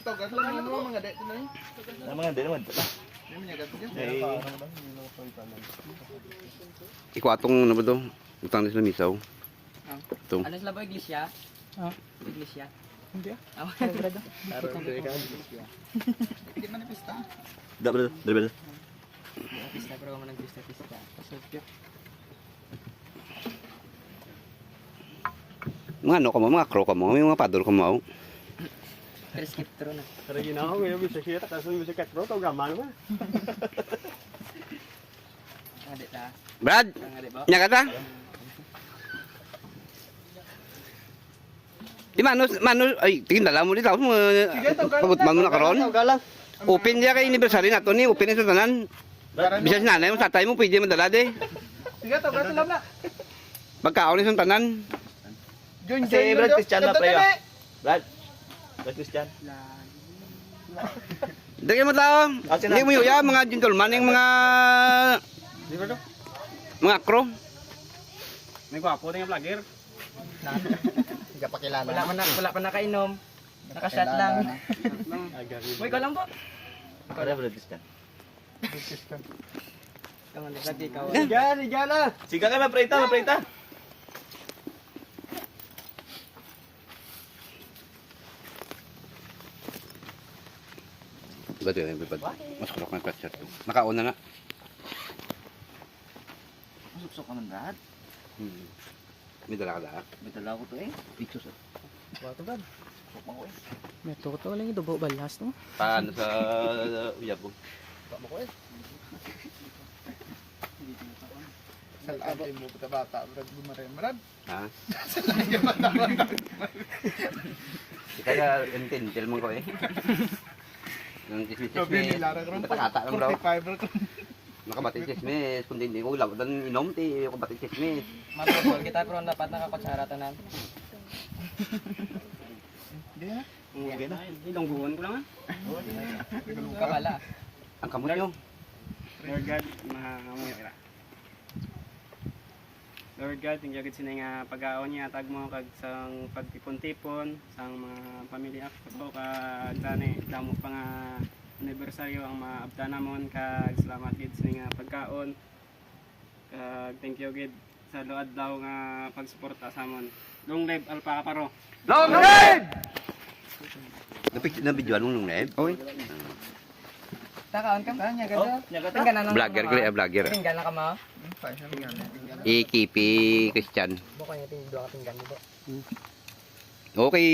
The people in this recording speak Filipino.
togas lang mo mga dito na yun. Mga dito naman. Ikwatong na ba ito? Utang na sila misaw. Ito. Ano sila ba iglesia? Iglesia. Hindi ah. Hindi man pista. Dapat. Pista pero man nag-pista. Mga ano ka mo, mga crow ka mo, may mga pador ka mo. Prescriptro na. Pero ginawa ko yung bisa kita kasi yung bisa katro tao gaman mo. Ngade ta. Brad, Ngade ba? nya kata? Di Manus, ay, tingin dala mo dito mo. Pabot man mo na karon. Open dia kay anniversary nato ni, open sa tanan. Bisa si nanay mo, tatay mo pwede madala de. Sige, togas lang na. Pagkaon ni sa tanan. Join. Brad Christian na preyo. Brad Christian. Dagay mo tao. Hindi mo yuya mga gentleman yung mga Di ba to? mga crow. May gwapo na yung vlogger. Wala pa nakainom. Naka-shot lang. Uy, ikaw lang po. Para Brad Christian. Kamu lagi kawan. Siga na. Siga kayo mapreta. Ba't yun, mas kurok ng kwat to. Nakauna na. Masuk ka man Brad. May dala ka dala. May dala ko to eh. Pictures. Wato Brad. Sok ako eh. May tuto lang ito bawa balas no. Paano sa uyabog? Sok ako eh. Salabay mo puta bata, Brad bumaremrad. Ha? Kaya intintil mo ko eh. Nang Gabi ni Lara Kron. Kata lang daw. 45 Kron. Nakabatid chismis. Kung hindi ko laban inom ti ko batid chismis. Matutol kita pero dapat nakakutsara tanan. Hindi na. Sige na. Ilong buwan ko lang ah. Kabala. Ang kamot nyo. Lord God, mahahamoy ira. Lord God, tingnan gid sini nga pag-aon niya tag mo kag sang pagtipon-tipon sang mga pamilya ko kag tani damo pa nga anibersaryo ang maabtan namon kag salamat gid sini nga pagkaon. Kag thank you gid sa luad daw nga pagsuporta sa amon. Long live Alpaca Paro. Long live! Na-videoan mo nung live? Oy. Takaon ka? Nya gado. Tingnan na. Vlogger kaya vlogger. Tingnan na ka mo. Ikipi Christian. Bukan yung tingnan ka tingnan mo. Okay.